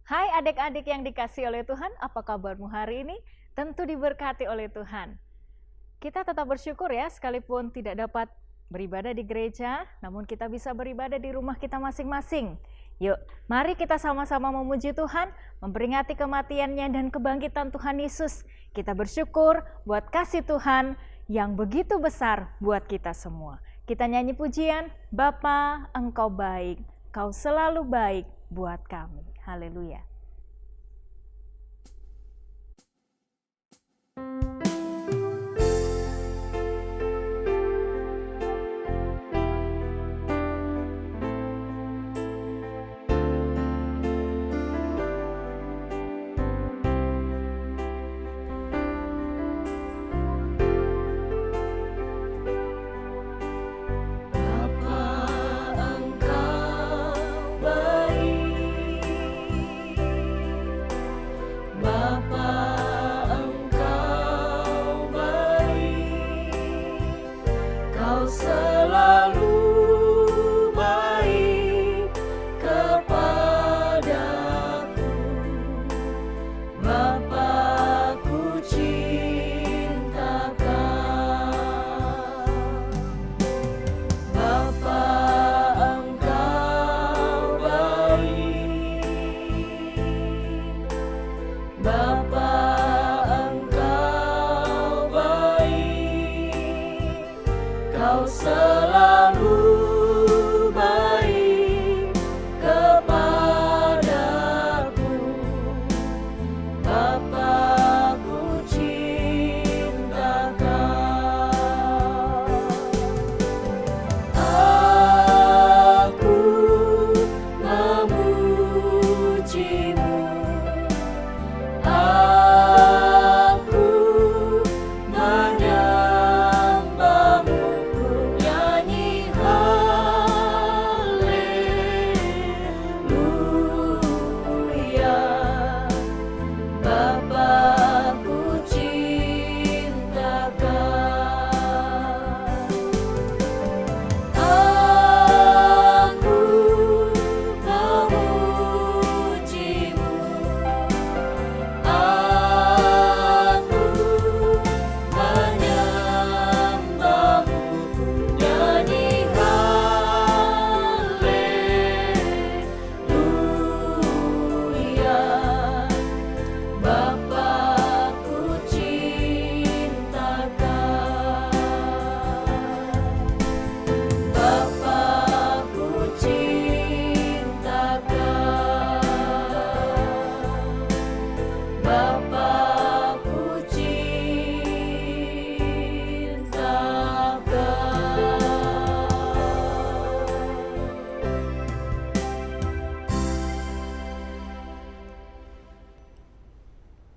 Hai adik-adik yang dikasihi oleh Tuhan, apa kabarmu hari ini? Tentu diberkati oleh Tuhan. Kita tetap bersyukur ya, sekalipun tidak dapat beribadah di gereja, namun kita bisa beribadah di rumah kita masing-masing. Yuk, mari kita sama-sama memuji Tuhan, memperingati kematiannya dan kebangkitan Tuhan Yesus. Kita bersyukur buat kasih Tuhan yang begitu besar buat kita semua. Kita nyanyi pujian, Bapa, Engkau baik, Kau selalu baik buat kami. Haleluya.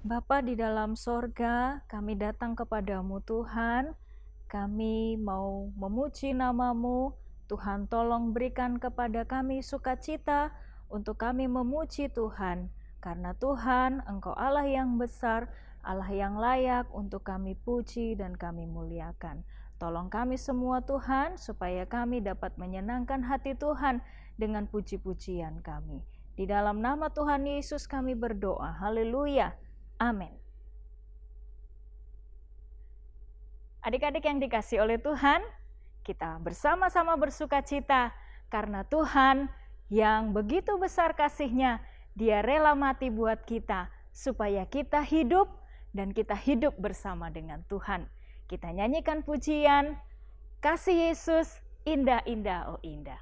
Bapa di dalam sorga, kami datang kepadamu Tuhan, kami mau memuji namamu, Tuhan tolong berikan kepada kami sukacita untuk kami memuji Tuhan, karena Tuhan Engkau Allah yang besar, Allah yang layak untuk kami puji dan kami muliakan. Tolong kami semua Tuhan, supaya kami dapat menyenangkan hati Tuhan dengan puji-pujian kami. Di dalam nama Tuhan Yesus kami berdoa, haleluya. Amin. Adik-adik yang dikasihi oleh Tuhan, kita bersama-sama bersukacita karena Tuhan yang begitu besar kasih-Nya, Dia rela mati buat kita supaya kita hidup dan kita hidup bersama dengan Tuhan. Kita nyanyikan pujian, kasih Yesus indah-indah, oh indah.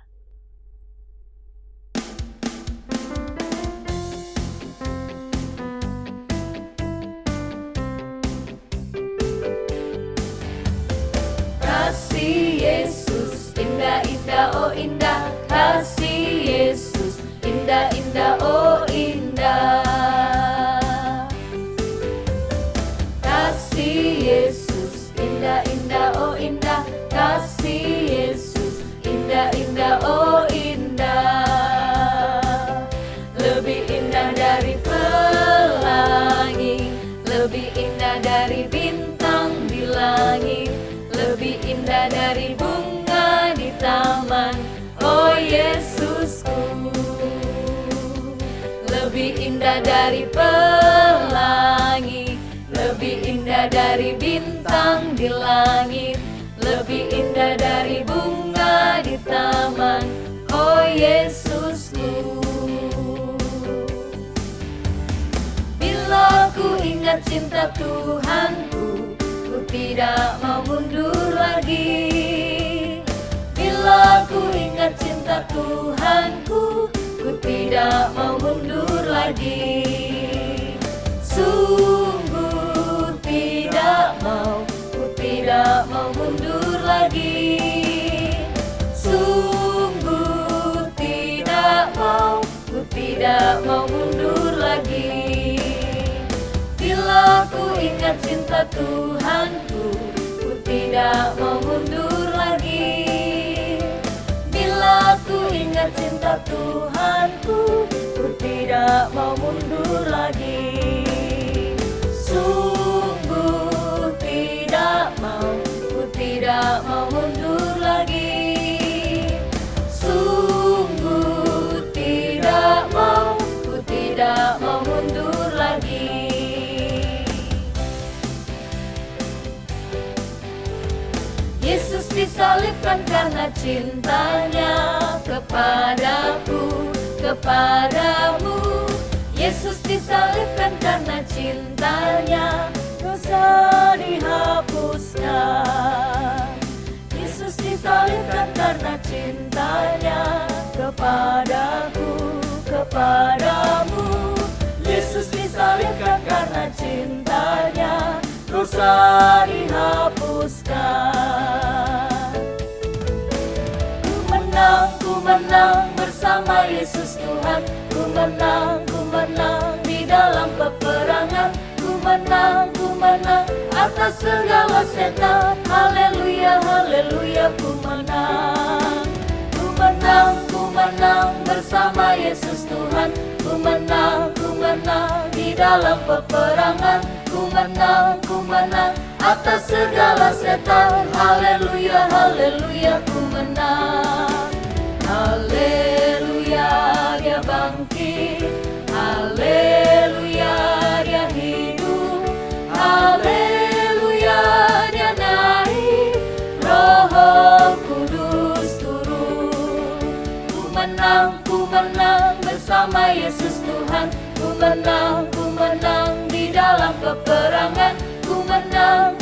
Kasih Yesus indah-indah oh indah, kasih Yesus indah-indah oh indah. Kasih Yesus indah-indah oh indah, kasih Yesus indah-indah dari pelangi, lebih indah dari bintang di langit, lebih indah dari bunga di taman. Oh Yesusku, bila ku ingat cinta Tuhanku, ku tidak mau mundur lagi. Bila ku ingat cinta Tuhanku, ku tidak mau mundur lagi. Sungguh tidak mau, ku tidak mau mundur lagi. Sungguh tidak mau, ku tidak mau mundur lagi. Bila ku ingat cinta Tuhanku, ku tidak mau mundur lagi. Bila ku ingat cinta Tuhanku, ku tidak mau mundur lagi. Sungguh tidak mau, ku tidak mau mundur lagi. Sungguh tidak mau, ku tidak mau mundur lagi. Yesus disalibkan karena cintanya kepadaku, kepadamu. Yesus disalibkan karena cintanya, dosa dihapuskan. Yesus disalibkan karena cintanya kepadaku, kepadamu. Yesus disalibkan karena cintanya, dosa dihapuskan. Ku menang bersama Yesus Tuhan. Ku menang di dalam peperangan. Ku menang atas segala setan. Haleluya, haleluya, ku menang. Ku menang bersama Yesus Tuhan. Ku menang di dalam peperangan. Ku menang atas segala setan. Haleluya, haleluya, ku menang. Haleluya, dia bangkit. Haleluya, dia hidup. Haleluya, dia naik. Roh Kudus turun. Ku menang bersama Yesus Tuhan. Ku menang di dalam peperangan. Ku menang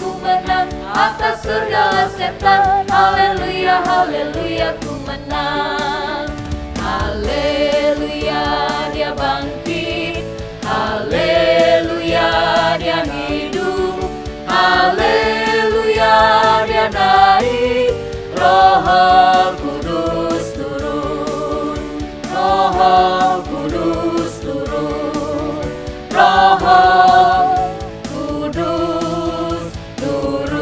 atas segala setan. Haleluya, haleluya, ku menang. Haleluya, dia bangkit. Haleluya, dia hidup. Haleluya, dia naik. Roh Kudus turun. Roh Kudus turun. Roh Kudus turun.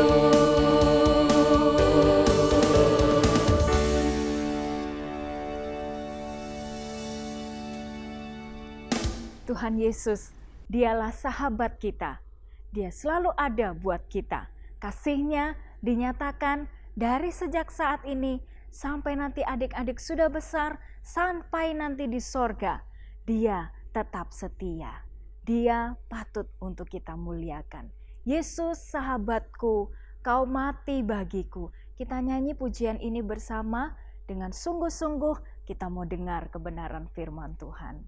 Tuhan Yesus, dialah sahabat kita. Dia selalu ada buat kita. Kasih-Nya dinyatakan dari sejak saat ini sampai nanti adik-adik sudah besar, sampai nanti di sorga. Dia tetap setia. Dia patut untuk kita muliakan. Yesus sahabatku, kau mati bagiku. Kita nyanyi pujian ini bersama dengan sungguh-sungguh kita mau dengar kebenaran firman Tuhan.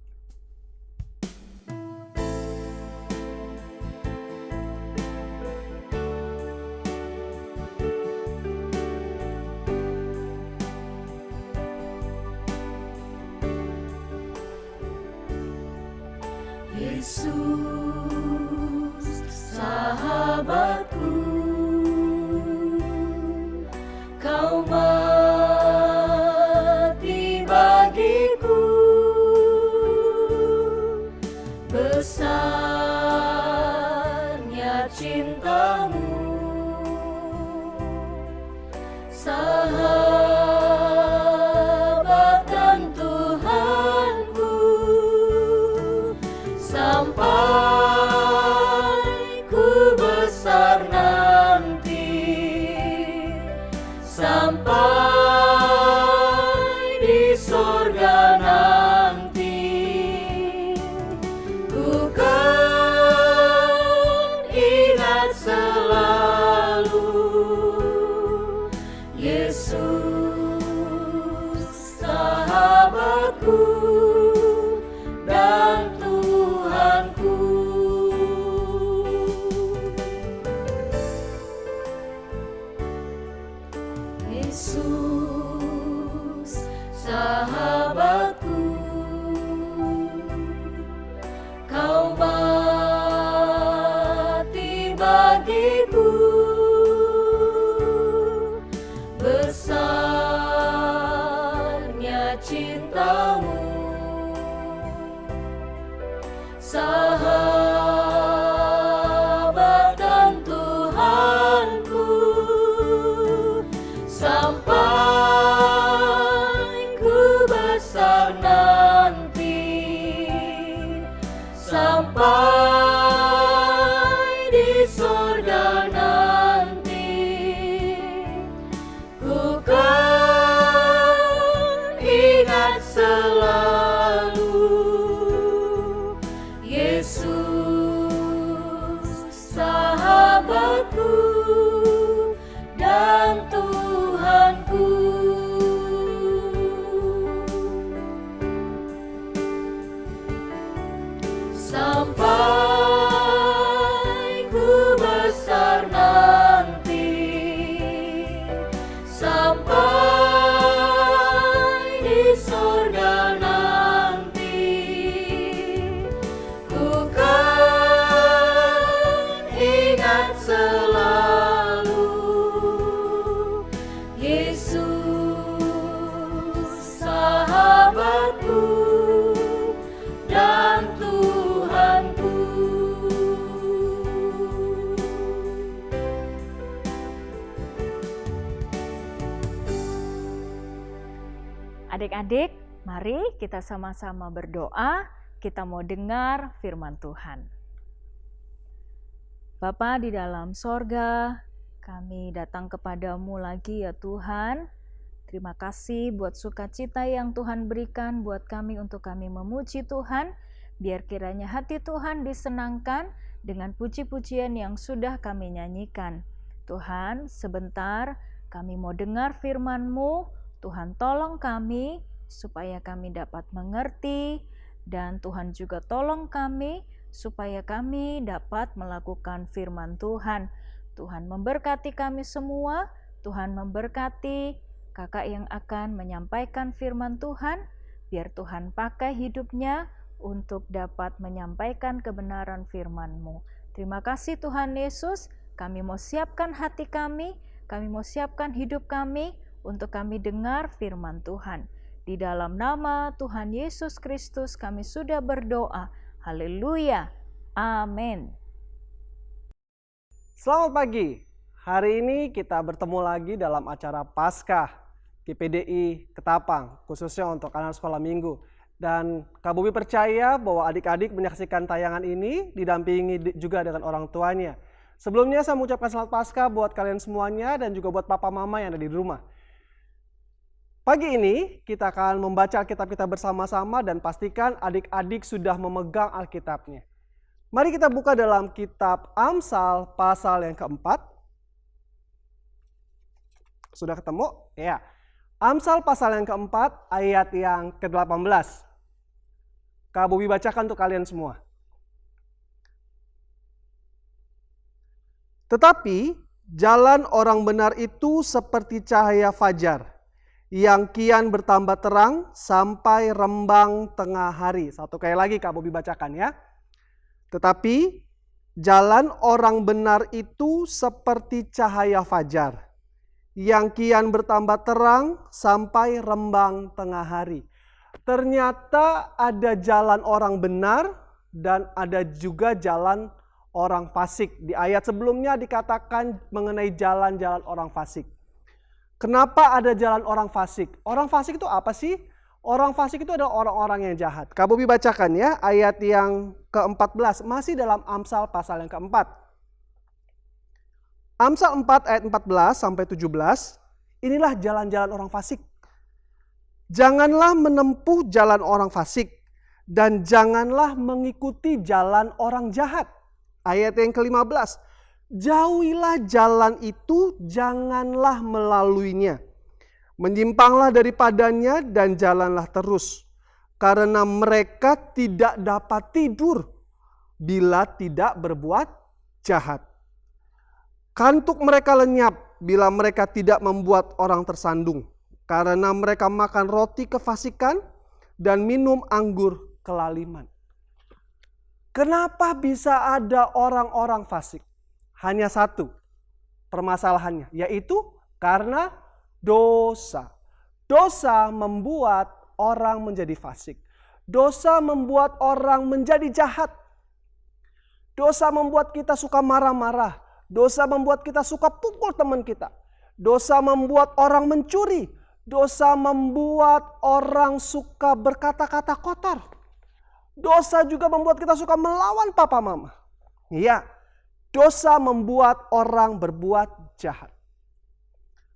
Yesus sahabatku, kau mati bagiku. Besarnya cintamu, sahabat dan Tuhanku, sampai Yesus sahabatku dan Tuhanku. Yesus sahabatku, Kau mati bagiku, besarnya cintamu, sahabat dan Tuhanku, sampai ku besar nanti, sampai di sorga nanti, ku kan ingat selalu Yesus sahabatku dan Tuhanku. Sampai ku besar nanti, sampai di sorga nanti, ku kan ingat selalu Yesus sahabatku dan Tuhanku. Adik-adik, mari kita sama-sama berdoa, kita mau dengar firman Tuhan. Bapa di dalam sorga, kami datang kepadamu lagi ya Tuhan. Terima kasih buat sukacita yang Tuhan berikan buat kami untuk kami memuji Tuhan. Biar kiranya hati Tuhan disenangkan dengan puji-pujian yang sudah kami nyanyikan. Tuhan, sebentar kami mau dengar firman-Mu. Tuhan tolong kami supaya kami dapat mengerti, dan Tuhan juga tolong kami supaya kami dapat melakukan firman Tuhan. Tuhan memberkati kami semua, Tuhan memberkati kakak yang akan menyampaikan firman Tuhan, biar Tuhan pakai hidupnya untuk dapat menyampaikan kebenaran firman-Mu. Terima kasih Tuhan Yesus, kami mau siapkan hati kami mau siapkan hidup kami untuk kami dengar firman Tuhan. Di dalam nama Tuhan Yesus Kristus kami sudah berdoa. Haleluya. Amin. Selamat pagi. Hari ini kita bertemu lagi dalam acara Paskah GPDI Ketapang, khususnya untuk anak sekolah minggu. Dan Kak Bobi percaya bahwa adik-adik menyaksikan tayangan ini didampingi juga dengan orang tuanya. Sebelumnya saya mengucapkan selamat Paskah buat kalian semuanya dan juga buat papa mama yang ada di rumah. Pagi ini kita akan membaca Alkitab kita bersama-sama dan pastikan adik-adik sudah memegang Alkitabnya. Mari kita buka dalam kitab Amsal pasal yang keempat. Sudah ketemu? Ya. Amsal pasal yang keempat ayat yang ke-18. Kak Bobi bacakan untuk kalian semua. Tetapi jalan orang benar itu seperti cahaya fajar, yang kian bertambah terang sampai rembang tengah hari. Satu kali lagi Kak Bobi bacakan ya. Tetapi jalan orang benar itu seperti cahaya fajar, yang kian bertambah terang sampai rembang tengah hari. Ternyata ada jalan orang benar dan ada juga jalan orang fasik. Di ayat sebelumnya dikatakan mengenai jalan-jalan orang fasik. Kenapa ada jalan orang fasik? Orang fasik itu apa sih? Orang fasik itu adalah orang-orang yang jahat. Kak Bobi bacakan ya ayat yang ke-14. Masih dalam Amsal pasal yang keempat. Amsal 4 ayat 14 sampai 17. Inilah jalan-jalan orang fasik. Janganlah menempuh jalan orang fasik. Dan janganlah mengikuti jalan orang jahat. Ayat yang ke-15. Jauhilah jalan itu, janganlah melaluinya. Menyimpanglah daripadanya dan jalanlah terus. Karena mereka tidak dapat tidur bila tidak berbuat jahat. Kantuk mereka lenyap bila mereka tidak membuat orang tersandung. Karena mereka makan roti kefasikan dan minum anggur kelaliman. Kenapa bisa ada orang-orang fasik? Hanya satu permasalahannya, yaitu karena dosa. Dosa membuat orang menjadi fasik. Dosa membuat orang menjadi jahat. Dosa membuat kita suka marah-marah. Dosa membuat kita suka pukul teman kita. Dosa membuat orang mencuri. Dosa membuat orang suka berkata-kata kotor. Dosa juga membuat kita suka melawan papa mama. Iya, dosa membuat orang berbuat jahat.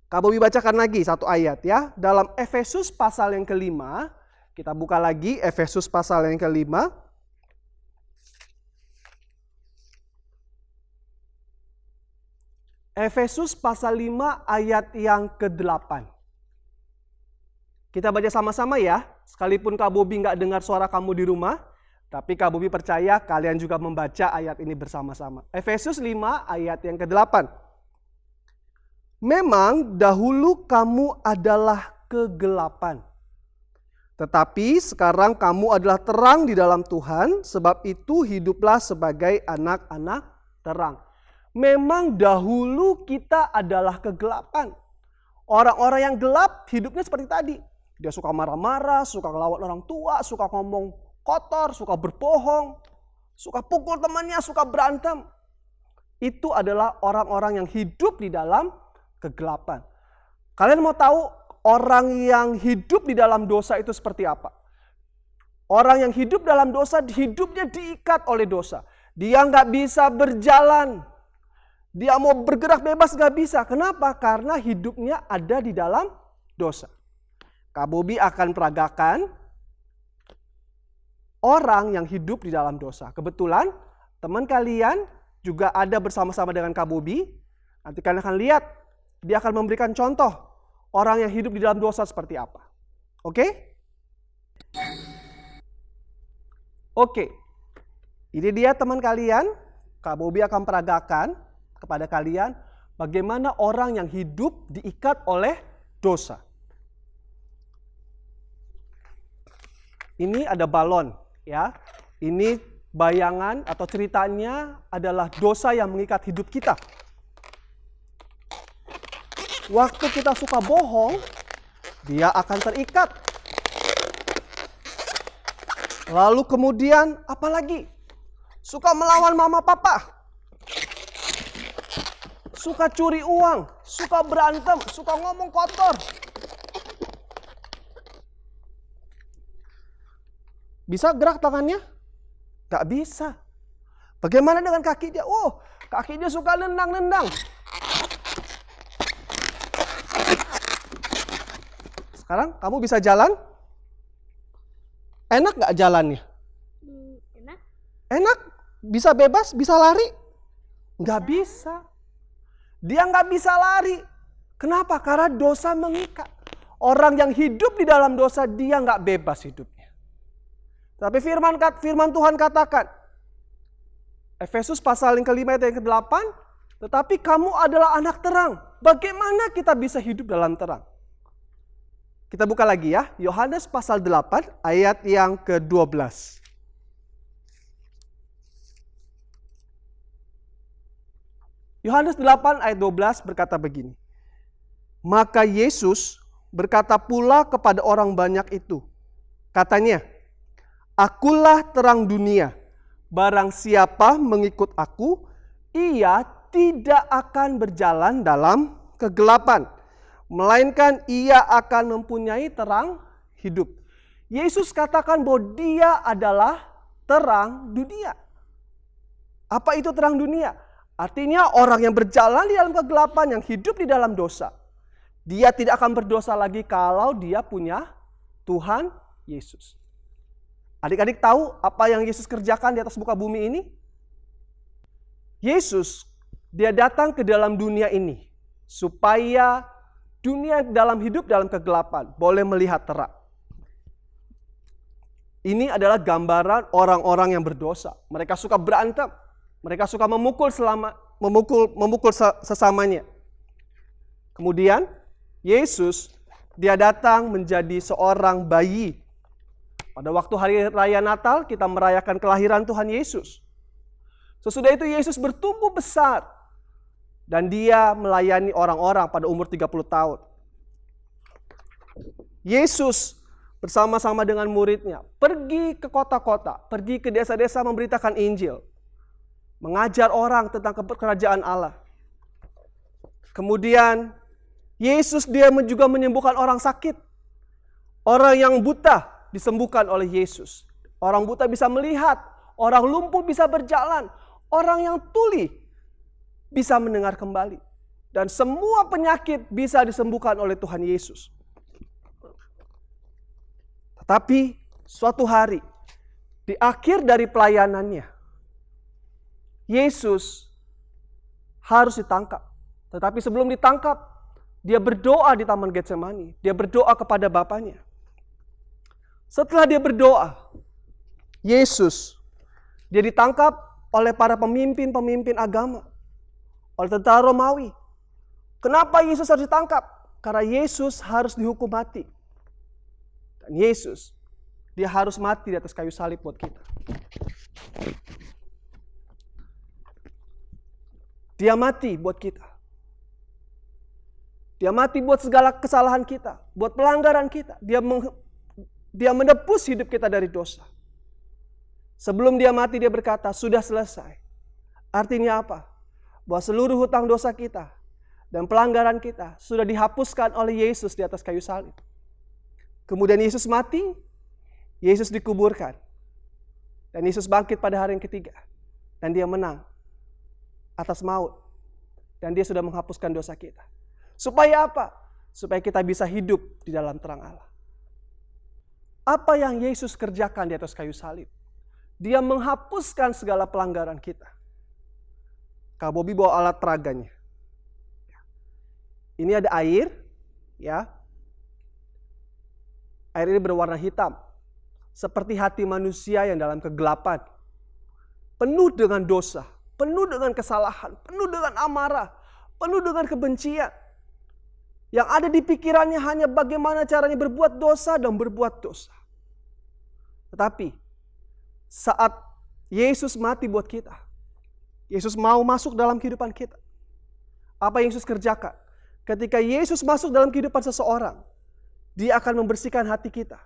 Kak Bobi bacakan lagi satu ayat ya. Dalam Efesus pasal yang kelima. Kita buka lagi Efesus pasal yang kelima. Efesus pasal 5 ayat yang ke-8. Kita baca sama-sama ya. Sekalipun Kak Bobi nggak dengar suara kamu di rumah. Tapi Kak Bobi percaya kalian juga membaca ayat ini bersama-sama. Efesus 5 ayat yang ke-8. Memang dahulu kamu adalah kegelapan. Tetapi sekarang kamu adalah terang di dalam Tuhan. Sebab itu hiduplah sebagai anak-anak terang. Memang dahulu kita adalah kegelapan. Orang-orang yang gelap hidupnya seperti tadi. Dia suka marah-marah, suka ngelawan orang tua, suka ngomong kotor, suka berbohong, suka pukul temannya, suka berantem. Itu adalah orang-orang yang hidup di dalam kegelapan. Kalian mau tahu orang yang hidup di dalam dosa itu seperti apa? Orang yang hidup dalam dosa, hidupnya diikat oleh dosa. Dia nggak bisa berjalan. Dia mau bergerak bebas nggak bisa. Kenapa? Karena hidupnya ada di dalam dosa. Kak Bobi akan peragakan orang yang hidup di dalam dosa. Kebetulan teman kalian juga ada bersama-sama dengan Kak Bobi. Nanti kalian akan lihat, dia akan memberikan contoh orang yang hidup di dalam dosa seperti apa. Oke? Oke. Ini dia teman kalian. Kak Bobi akan peragakan kepada kalian bagaimana orang yang hidup diikat oleh dosa. Ini ada balon. Ya, ini bayangan atau ceritanya adalah dosa yang mengikat hidup kita. Waktu kita suka bohong, dia akan terikat. Lalu kemudian apalagi? Suka melawan mama papa. Suka curi uang, suka berantem, suka ngomong kotor. Bisa gerak tangannya? Gak bisa. Bagaimana dengan kaki dia? Oh, kaki dia suka nendang-nendang. Sekarang kamu bisa jalan? Enak gak jalannya? Enak. Enak? Bisa bebas? Bisa lari? Gak bisa. Dia gak bisa lari. Kenapa? Karena dosa mengikat. Orang yang hidup di dalam dosa, dia gak bebas hidupnya. Tapi firman Tuhan katakan, Efesus pasal yang kelima ayat yang ke-8, tetapi kamu adalah anak terang. Bagaimana kita bisa hidup dalam terang? Kita buka lagi ya, Yohanes pasal 8 ayat yang ke-12. Yohanes 8 ayat 12 berkata begini. Maka Yesus berkata pula kepada orang banyak itu. Katanya, Akulah terang dunia. Barang siapa mengikut aku, ia tidak akan berjalan dalam kegelapan, melainkan ia akan mempunyai terang hidup. Yesus katakan bahwa dia adalah terang dunia. Apa itu terang dunia? Artinya orang yang berjalan di dalam kegelapan, yang hidup di dalam dosa, dia tidak akan berdosa lagi kalau dia punya Tuhan Yesus. Adik-adik tahu apa yang Yesus kerjakan di atas muka bumi ini? Yesus Dia datang ke dalam dunia ini supaya dunia dalam hidup dalam kegelapan boleh melihat terang. Ini adalah gambaran orang-orang yang berdosa. Mereka suka berantem, mereka suka memukul sesamanya. Kemudian Yesus, dia datang menjadi seorang bayi. Pada waktu hari raya Natal kita merayakan kelahiran Tuhan Yesus. Sesudah itu Yesus bertumbuh besar dan dia melayani orang-orang pada umur 30 tahun. Yesus bersama-sama dengan muridnya pergi ke kota-kota, pergi ke desa-desa memberitakan Injil, mengajar orang tentang kerajaan Allah. Kemudian Yesus dia juga menyembuhkan orang sakit. Orang yang buta disembuhkan oleh Yesus. Orang buta bisa melihat, orang lumpuh bisa berjalan, orang yang tuli bisa mendengar kembali. Dan semua penyakit bisa disembuhkan oleh Tuhan Yesus. Tetapi suatu hari, di akhir dari pelayanannya, Yesus harus ditangkap. Tetapi sebelum ditangkap, dia berdoa di Taman Getsemani. Dia berdoa kepada Bapanya. Setelah dia berdoa, Yesus, dia ditangkap oleh para pemimpin-pemimpin agama, oleh tentara Romawi. Kenapa Yesus harus ditangkap? Karena Yesus harus dihukum mati. Dan Yesus, dia harus mati di atas kayu salib buat kita. Dia mati buat kita. Dia mati buat segala kesalahan kita, buat pelanggaran kita. Dia menebus hidup kita dari dosa. Sebelum dia mati dia berkata, sudah selesai. Artinya apa? Bahwa seluruh hutang dosa kita dan pelanggaran kita sudah dihapuskan oleh Yesus di atas kayu salib. Kemudian Yesus mati, Yesus dikuburkan. Dan Yesus bangkit pada hari yang ketiga. Dan dia menang atas maut. Dan dia sudah menghapuskan dosa kita. Supaya apa? Supaya kita bisa hidup di dalam terang Allah. Apa yang Yesus kerjakan di atas kayu salib? Dia menghapuskan segala pelanggaran kita. Kak Bobby bawa alat peraganya. Ini ada air, ya. Air ini berwarna hitam, seperti hati manusia yang dalam kegelapan, penuh dengan dosa, penuh dengan kesalahan, penuh dengan amarah, penuh dengan kebencian. Yang ada di pikirannya hanya bagaimana caranya berbuat dosa dan berbuat dosa. Tetapi saat Yesus mati buat kita, Yesus mau masuk dalam kehidupan kita. Apa yang Yesus kerjakan? Ketika Yesus masuk dalam kehidupan seseorang, dia akan membersihkan hati kita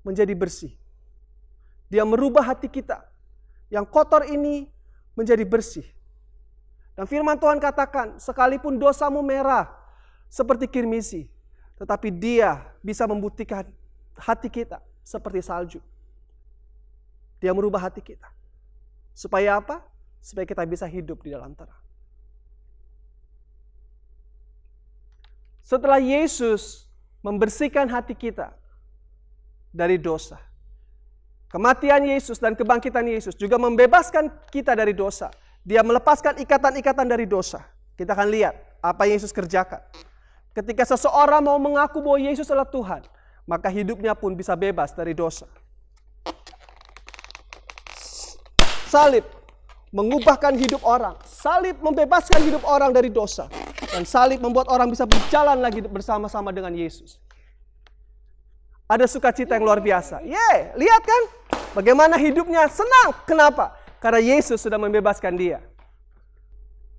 menjadi bersih. Dia merubah hati kita yang kotor ini menjadi bersih. Dan firman Tuhan katakan, sekalipun dosamu merah seperti kirmisi, tetapi dia bisa membuktikan hati kita seperti salju. Dia merubah hati kita. Supaya apa? Supaya kita bisa hidup di dalam terang. Setelah Yesus membersihkan hati kita dari dosa, kematian Yesus dan kebangkitan Yesus juga membebaskan kita dari dosa. Dia melepaskan ikatan-ikatan dari dosa. Kita akan lihat apa yang Yesus kerjakan. Ketika seseorang mau mengaku bahwa Yesus adalah Tuhan, maka hidupnya pun bisa bebas dari dosa. Salib mengubahkan hidup orang. Salib membebaskan hidup orang dari dosa. Dan salib membuat orang bisa berjalan lagi bersama-sama dengan Yesus. Ada sukacita yang luar biasa. Lihat kan? Bagaimana hidupnya senang. Kenapa? Karena Yesus sudah membebaskan dia.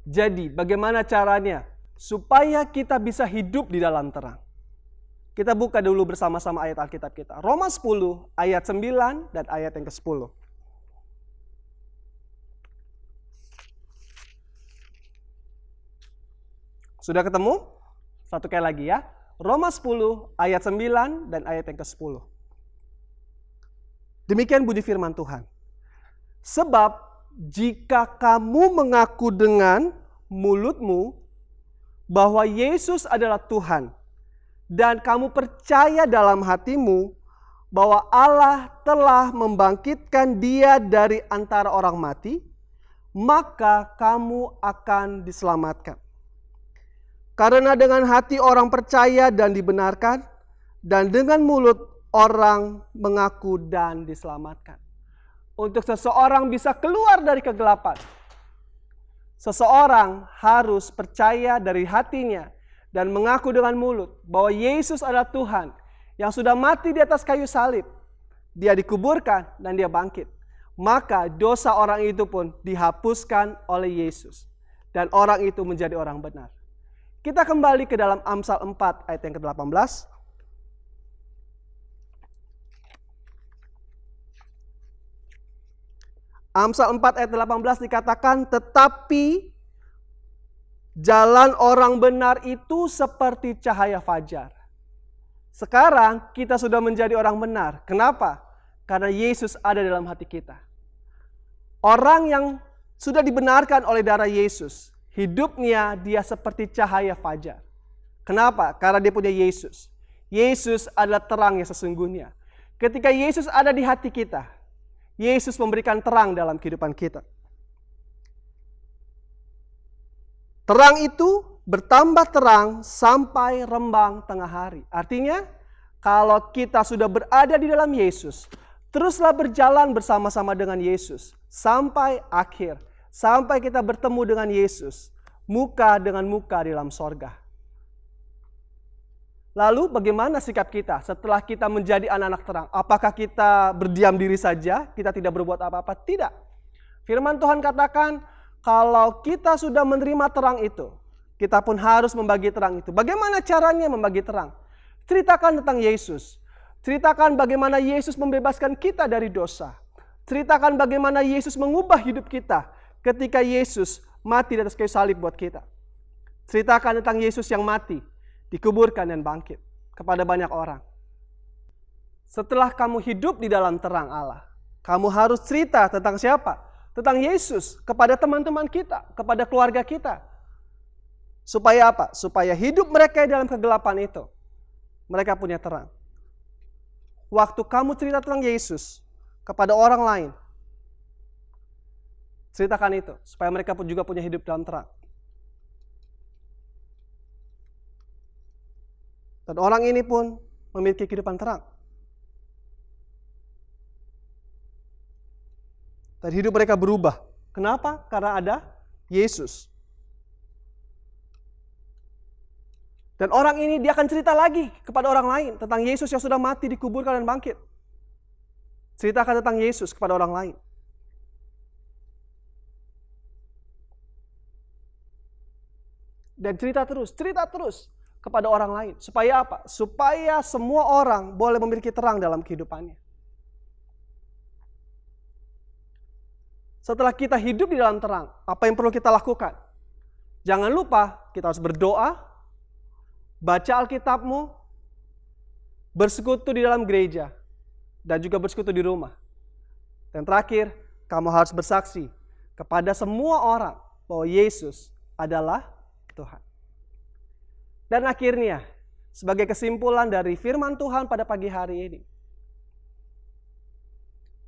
Jadi bagaimana caranya supaya kita bisa hidup di dalam terang? Kita buka dulu bersama-sama ayat Alkitab kita. Roma 10 ayat 9 dan ayat yang ke-10. Sudah ketemu? Satu kali lagi ya. Roma 10 ayat 9 dan ayat yang ke-10. Demikian bunyi firman Tuhan. Sebab jika kamu mengaku dengan mulutmu bahwa Yesus adalah Tuhan dan kamu percaya dalam hatimu bahwa Allah telah membangkitkan dia dari antara orang mati, maka kamu akan diselamatkan. Karena dengan hati orang percaya dan dibenarkan, dan dengan mulut orang mengaku dan diselamatkan. Untuk seseorang bisa keluar dari kegelapan, seseorang harus percaya dari hatinya dan mengaku dengan mulut bahwa Yesus adalah Tuhan yang sudah mati di atas kayu salib. Dia dikuburkan dan dia bangkit. Maka dosa orang itu pun dihapuskan oleh Yesus. Dan orang itu menjadi orang benar. Kita kembali ke dalam Amsal 4 ayat yang ke-18. Amsal 4 ayat 18 dikatakan, tetapi jalan orang benar itu seperti cahaya fajar. Sekarang kita sudah menjadi orang benar. Kenapa? Karena Yesus ada dalam hati kita. Orang yang sudah dibenarkan oleh darah Yesus, hidupnya dia seperti cahaya fajar. Kenapa? Karena dia punya Yesus. Yesus adalah terang yang sesungguhnya. Ketika Yesus ada di hati kita, Yesus memberikan terang dalam kehidupan kita. Terang itu bertambah terang sampai rembang tengah hari. Artinya, kalau kita sudah berada di dalam Yesus, teruslah berjalan bersama-sama dengan Yesus sampai akhir. Sampai kita bertemu dengan Yesus, muka dengan muka di dalam sorga. Lalu bagaimana sikap kita setelah kita menjadi anak-anak terang? Apakah kita berdiam diri saja, kita tidak berbuat apa-apa? Tidak. Firman Tuhan katakan, kalau kita sudah menerima terang itu, kita pun harus membagi terang itu. Bagaimana caranya membagi terang? Ceritakan tentang Yesus. Ceritakan bagaimana Yesus membebaskan kita dari dosa. Ceritakan bagaimana Yesus mengubah hidup kita ketika Yesus mati di atas kayu salib buat kita. Ceritakan tentang Yesus yang mati, dikuburkan dan bangkit kepada banyak orang. Setelah kamu hidup di dalam terang Allah, kamu harus cerita tentang siapa? Tentang Yesus kepada teman-teman kita, kepada keluarga kita. Supaya apa? Supaya hidup mereka dalam kegelapan itu, mereka punya terang. Waktu kamu cerita tentang Yesus kepada orang lain, ceritakan itu, supaya mereka pun juga punya hidup dalam terang. Dan orang ini pun memiliki kehidupan terang. Dan hidup mereka berubah. Kenapa? Karena ada Yesus. Dan orang ini dia akan cerita lagi kepada orang lain tentang Yesus yang sudah mati, dikuburkan dan bangkit. Ceritakan tentang Yesus kepada orang lain. Dan cerita terus kepada orang lain. Supaya apa? Supaya semua orang boleh memiliki terang dalam kehidupannya. Setelah kita hidup di dalam terang, apa yang perlu kita lakukan? Jangan lupa, kita harus berdoa, baca Alkitabmu, bersekutu di dalam gereja, dan juga bersekutu di rumah. Dan terakhir, kamu harus bersaksi kepada semua orang bahwa Yesus adalah Tuhan. Dan akhirnya, sebagai kesimpulan dari firman Tuhan pada pagi hari ini,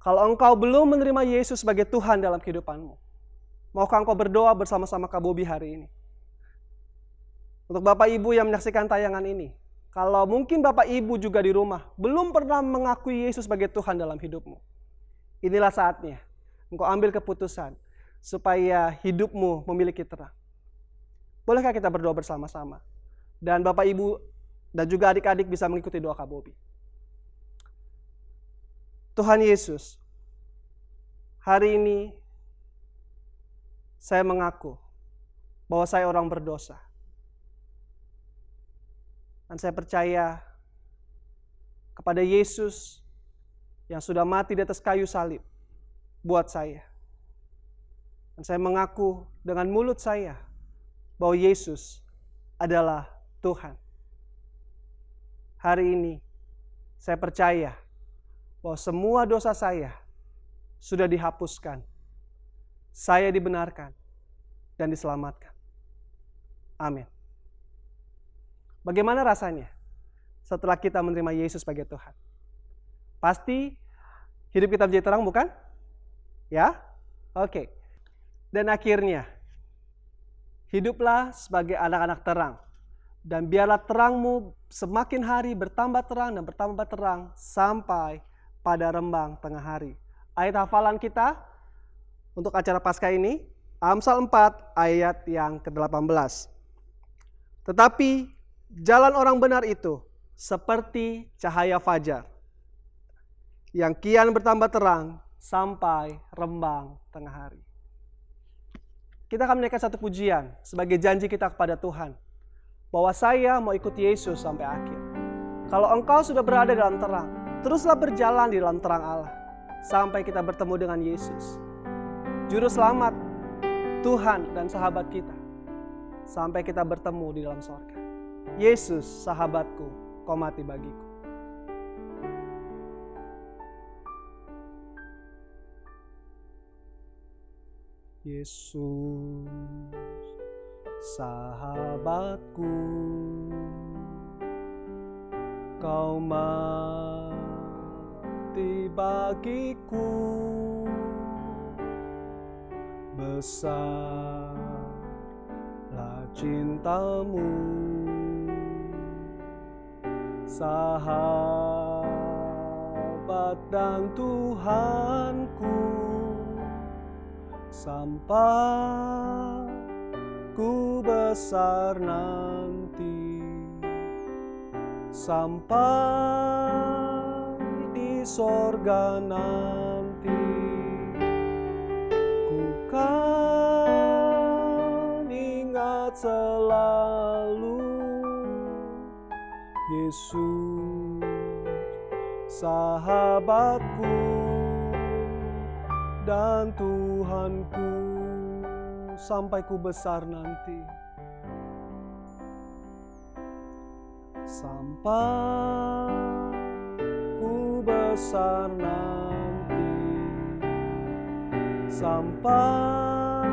kalau engkau belum menerima Yesus sebagai Tuhan dalam kehidupanmu, maukah engkau berdoa bersama-sama Kak Bobi hari ini? Untuk Bapak Ibu yang menyaksikan tayangan ini, kalau mungkin Bapak Ibu juga di rumah belum pernah mengakui Yesus sebagai Tuhan dalam hidupmu, inilah saatnya engkau ambil keputusan supaya hidupmu memiliki terang. Bolehkah kita berdoa bersama-sama? Dan Bapak Ibu dan juga adik-adik bisa mengikuti doa Kak Bobi. Tuhan Yesus, hari ini saya mengaku bahwa saya orang berdosa. Dan saya percaya kepada Yesus yang sudah mati di atas kayu salib buat saya. Dan saya mengaku dengan mulut saya bahwa Yesus adalah Tuhan. Hari ini saya percaya bahwa semua dosa saya sudah dihapuskan. Saya dibenarkan dan diselamatkan. Amin. Bagaimana rasanya setelah kita menerima Yesus sebagai Tuhan? Pasti hidup kita menjadi terang, bukan? Ya? Oke. Dan akhirnya, hiduplah sebagai anak-anak terang. Dan biarlah terangmu semakin hari bertambah terang dan bertambah terang sampai pada rembang tengah hari. Ayat hafalan kita untuk acara Paskah ini, Amsal 4 ayat yang ke-18. Tetapi jalan orang benar itu seperti cahaya fajar, yang kian bertambah terang sampai rembang tengah hari. Kita akan menaikkan satu pujian sebagai janji kita kepada Tuhan, bahwa saya mau ikut Yesus sampai akhir. Kalau engkau sudah berada dalam terang, teruslah berjalan di dalam terang Allah sampai kita bertemu dengan Yesus, Juru Selamat, Tuhan dan sahabat kita, sampai kita bertemu di dalam sorga. Yesus, sahabatku, kau mati bagiku. Yesus, sahabatku, kau mati bagiku. Besarlah cintamu, sahabat dan Tuhanku, sampai ku besar nanti, sampai di sorga nanti, ku kan ingat selalu Yesus, sahabatku dan Tuhanku, sampai ku besar nanti, sampai ku besar nanti, sampai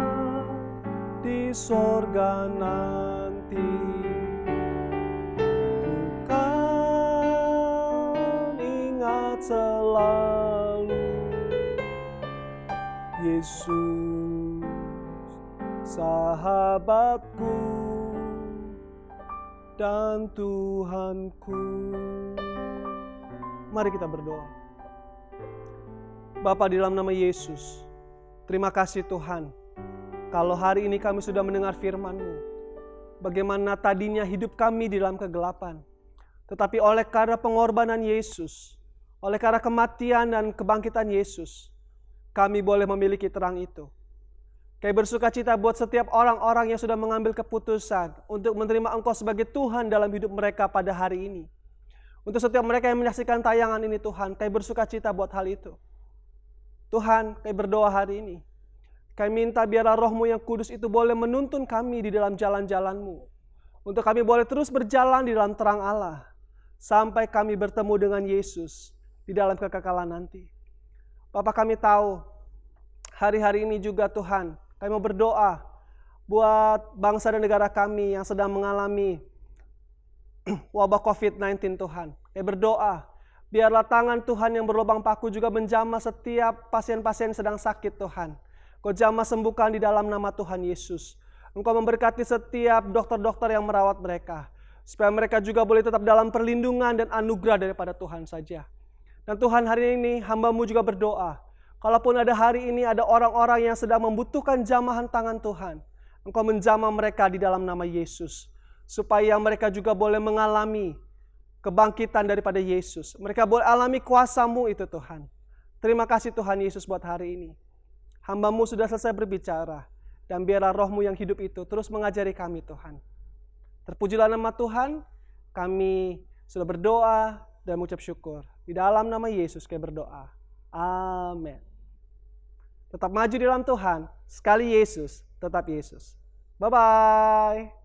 di sorga nanti, ku kan ingat selalu Yesus, sahabatku dan Tuhanku. Mari kita berdoa. Bapa, di dalam nama Yesus, terima kasih Tuhan, kalau hari ini kami sudah mendengar firman-Mu, bagaimana tadinya hidup kami di dalam kegelapan, tetapi oleh karena pengorbanan Yesus, oleh karena kematian dan kebangkitan Yesus, kami boleh memiliki terang itu. Kami bersuka cita buat setiap orang-orang yang sudah mengambil keputusan untuk menerima Engkau sebagai Tuhan dalam hidup mereka pada hari ini. Untuk setiap mereka yang menyaksikan tayangan ini Tuhan, kami bersuka cita buat hal itu. Tuhan, kami berdoa hari ini. Kami minta biarlah Roh-Mu yang kudus itu boleh menuntun kami di dalam jalan-jalan-Mu. Untuk kami boleh terus berjalan di dalam terang Allah, sampai kami bertemu dengan Yesus di dalam kekekalan nanti. Bapak, kami tahu hari-hari ini juga Tuhan, kami mau berdoa buat bangsa dan negara kami yang sedang mengalami wabah COVID-19 Tuhan. Kami berdoa, biarlah tangan Tuhan yang berlubang paku juga menjamah setiap pasien-pasien sedang sakit Tuhan. Kau jamah sembuhkan di dalam nama Tuhan Yesus. Engkau memberkati setiap dokter-dokter yang merawat mereka, supaya mereka juga boleh tetap dalam perlindungan dan anugerah daripada Tuhan saja. Dan Tuhan, hari ini hamba-Mu juga berdoa, kalaupun ada hari ini ada orang-orang yang sedang membutuhkan jamahan tangan Tuhan, Engkau menjamah mereka di dalam nama Yesus, supaya mereka juga boleh mengalami kebangkitan daripada Yesus. Mereka boleh alami kuasa-Mu itu Tuhan. Terima kasih Tuhan Yesus buat hari ini. Hamba-Mu sudah selesai berbicara, dan biarlah Roh-Mu yang hidup itu terus mengajari kami Tuhan. Terpujilah nama Tuhan, kami sudah berdoa dan mengucap syukur. Di dalam nama Yesus kami berdoa. Amin. Tetap maju di dalam Tuhan. Sekali Yesus, tetap Yesus. Bye-bye.